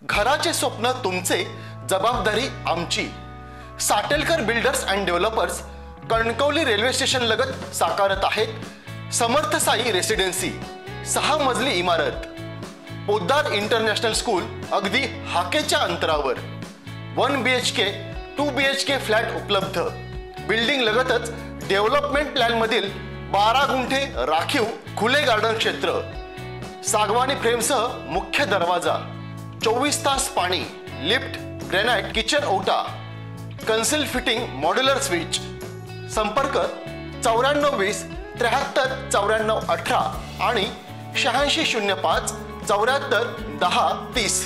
घराचे स्वप्न तुमचे, जबाबदारी आमची। Satelkar builders and developers Kankavli railway station लगत साकारत आहेत समर्थ साई रेसिडेन्सी, 6 मजली इमारत। पोद्दार इंटरनॅशनल स्कूल अगदी हाकेच्या अंतरावर। 1 BHK 2 BHK फ्लॅट उपलब्ध। बिल्डिंग लगतच डेव्हलपमेंट प्लॅन मधील 12 गुंठे राखीव खुले गार्डन क्षेत्र, सागवानी फ्रेमसह मुख्य दरवाजा, 24 तास पाणी, लिफ्ट, ग्रेनाइट किचन ओटा, कन्सिल फिटिंग मॉड्युलर स्विच। संपर्क 9420 73 94 18 आणि 8605 74 10 30।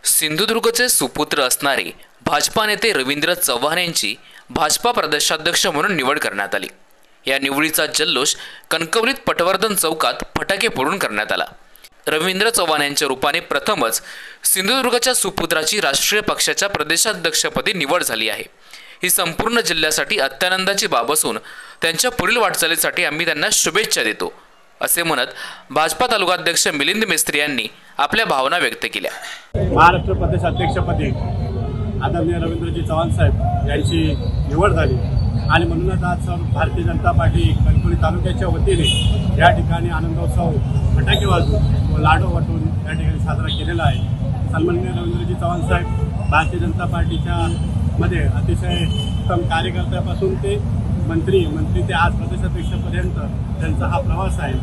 सिंधुदुर्गचे सुपुत्र असणारे भाजपा नेते रवींद्र चव्हाण यांची भाजपा प्रदेशाध्यक्ष म्हणून निवड करण्यात आली। या निवडीचा जल्लोष कणकवलीत पटवर्धन चौकात फटाके फोडून करण्यात आला। रवींद्र चव्हाण यांच्या रूपाने प्रथमच सिंधुदुर्गच्या सुपुत्राची राष्ट्रीय पक्षाच्या प्रदेशाध्यक्षपदी निवड झाली आहे। ही संपूर्ण जिल्ह्यासाठी अत्यानंदाची बाब असून त्यांच्या पुढील वाटचालीसाठी आम्ही त्यांना शुभेच्छा देतो, असे म्हणत भाजपा तालुकाध्यक्ष मिलिंद मेस्त्री यांनी आपल्या भावना व्यक्त केल्या। महाराष्ट्र प्रदेश अध्यक्षपदी आदरणीय रवींद्रजी चव्हाण साहेब यांची निवड झाली आणि म्हणूनच आज भारतीय जनता पार्टी कणकवली तालुक्याच्या वतीने या ठिकाणी आनंदोत्सव फटाके वाजवून व लाडू वाटून या ठिकाणी साजरा केलेला आहे। सन्माननीय रवींद्रजी चव्हाण साहेब भारतीय जनता पार्टीच्या मध्ये अतिशय उत्तम कार्यकर्त्यापासून ते मंत्री ते आज प्रदेशाध्यक्षपर्यंत त्यांचा हा प्रवास आहे।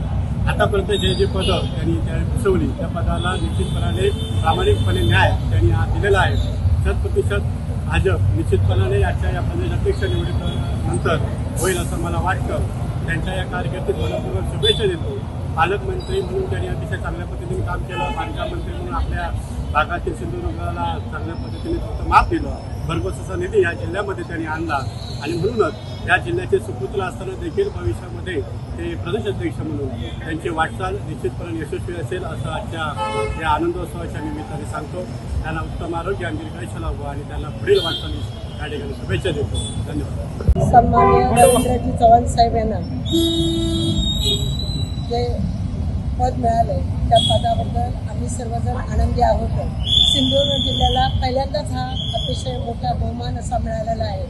आतापर्यंत जे पदं त्यांनी भूषवली त्या पदाला निश्चितपणाने प्रामाणिकपणे न्याय त्यांनी आज दिलेला आहे। 100% भाजप निश्चितपणाने या प्रदेशाध्यक्ष निवडीनंतर होईल असं मला वाटतं। त्यांच्या या कारकिर्दीत मनपूर्वक शुभेच्छा देतो। पालकमंत्री म्हणून त्यांनी अतिशय चांगल्या पद्धतीने काम केलं। बांधकाम मंत्री म्हणून आपल्या भागातील सिंधुदुर्गाला चांगल्या पद्धतीने फक्त माफ दिलं। भरघोस असा निधी या जिल्ह्यामध्ये त्यांनी आणला आणि म्हणूनच या जिल्ह्याचे सुपुत्र असताना देखील भविष्यामध्ये ते प्रदेशाध्यक्ष म्हणून त्यांची वाटचाल निश्चितपणे यशस्वी असेल असं आजच्या या आनंदोत्सवाच्या निमित्ताने सांगतो। त्यांना उत्तम आरोग्य आणि दीर्घायुष्य लाभो आणि त्यांना पुढील वाटचालीस या ठिकाणी शुभेच्छा देतो। धन्यवाद। सन्माननीय रवींद्रजी चव्हाण साहेब यांना जे पद मिळाले त्या पदाबद्दल आम्ही सर्वजण आनंदी आहोत। सिंधुदुर्ग जिल्ह्याला पहिल्यांदाच हा अतिशय मोठा बहुमान असा मिळालेला आहे।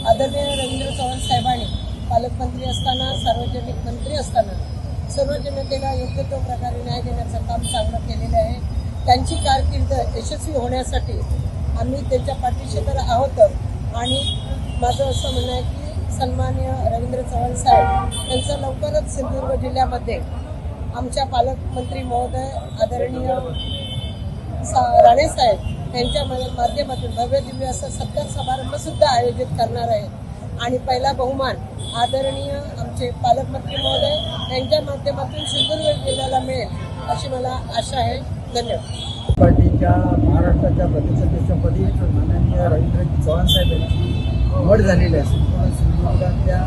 आदरणीय रवींद्र चव्हाण साहेबांनी पालकमंत्री असताना, सार्वजनिक मंत्री असताना सर्व जनतेला योग्य तो प्रकारे न्याय देण्याचं काम चांगलं केलेलं आहे। त्यांची कारकीर्द यशस्वी होण्यासाठी आम्ही त्यांच्या पाठीशी तर आहोत आणि माझं असं म्हणणं आहे की सन्माननीय रवींद्र चव्हाण साहेब यांचं लवकरच सिंधुदुर्ग जिल्ह्यामध्ये आमच्या पालकमंत्री महोदय आदरणीय राणे साहेब यांच्या माध्यमातून भव्य दिव्य असा सत्कार समारंभ सुद्धा आयोजित करणार आहे आणि पहिला बहुमान आदरणीय आमचे पालकमंत्री महोदय यांच्या माध्यमातून सिंधुदुर्ग जिल्ह्याला मिळेल अशी मला आशा आहे। धन्यवाद। पार्टीच्या महाराष्ट्राच्या प्रदेशाध्यक्षपदी माननीय रवींद्रजी चव्हाण साहेब यांची निवड झालेली आहे। सिंधुदुर्गातल्या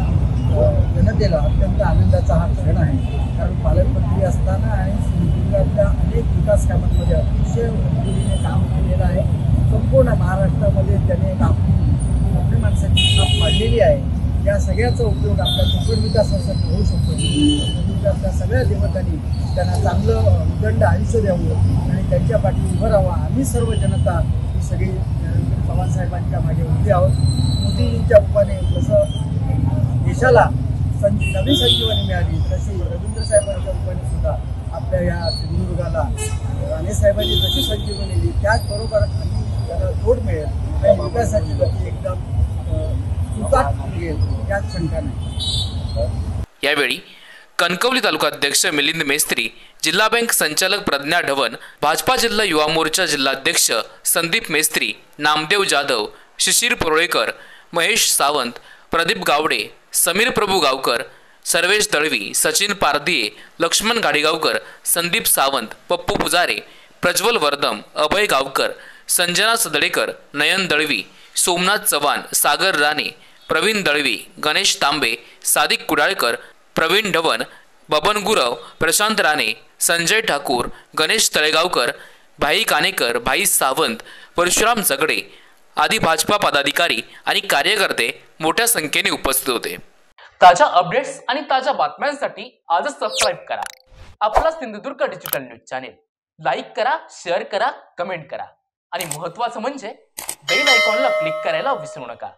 जनतेला अत्यंत आनंदाचा हा क्षण आहे, कारण पालकमंत्री असताना आणि सिंधुदुर्गातल्या अनेक विकास कामांमध्ये अतिशय उमेदीने काम केलेलं आहे। संपूर्ण महाराष्ट्रामध्ये त्याने एक आपली माणसाची छाप पाडलेली आहे। या सगळ्याचा उपयोग आपल्या कोकण विकासासाठी होऊ शकतो। सिंधुदुर्गातल्या सगळ्या देवतांनी त्यांना चांगलं उदंड आयुष्य द्यावं आणि त्यांच्या पाठी उभं राहावं। आम्ही सर्व जनता ही सगळी रवींद्र चव्हाण साहेबांच्या मागे उभी आहोत। मोदींच्या रूपाने जसं देशाला नवी संजीवनी मिळाली तशी रवींद्र साहेबांच्या रूपाने सुद्धा आपल्या या सिंधुदुर्गाला राणे साहेबांनी जशी संजीवनी दिली त्याचबरोबर आम्ही त्याला जोड मिळेल आणि विकासाची गती एकदम सुताट मिळेल यात शंका नाही। यावेळी कणकवली तालुकाध्यक्ष मिलिंद मेस्त्री, जिल्हा बँक संचालक प्रज्ञा ढवण, भाजपा जिल्हा युवा मोर्चा जिल्हाध्यक्ष संदीप मेस्त्री, नामदेव जाधव, शिशिर पुरोळेकर, महेश सावंत, प्रदीप गावडे, समीर प्रभू गावकर, सर्वेश दळवी, सचिन पारधिये, लक्ष्मण गाडीगावकर, संदीप सावंत, पप्पू पुजारे, प्रज्वल वर्दम, अभय गावकर, संजना सदडेकर, नयन दळवी, सोमनाथ चव्हाण, सागर राणे, प्रवीण दळवी, गणेश तांबे, सादिक कुडाळकर, प्रवीण ढवण, बबन गुरव, प्रशांत राणे, संजय ठाकूर, गणेश तळेगावकर, भाई कानेकर, भाई सावंत, परशुराम जगडे आदी भाजपा पदाधिकारी आणि कार्यकर्ते मोठ्या संख्येने उपस्थित होते। ताज्या अपडेट्स आणि ताज्या बातम्यांसाठी आजच सबस्क्राईब करा आपला Sindhudurg digital news channel. Like करा, शेअर करा, कमेंट करा आणि महत्त्वाचं म्हणजे बेल आयकॉनला क्लिक करायला विसरू नका।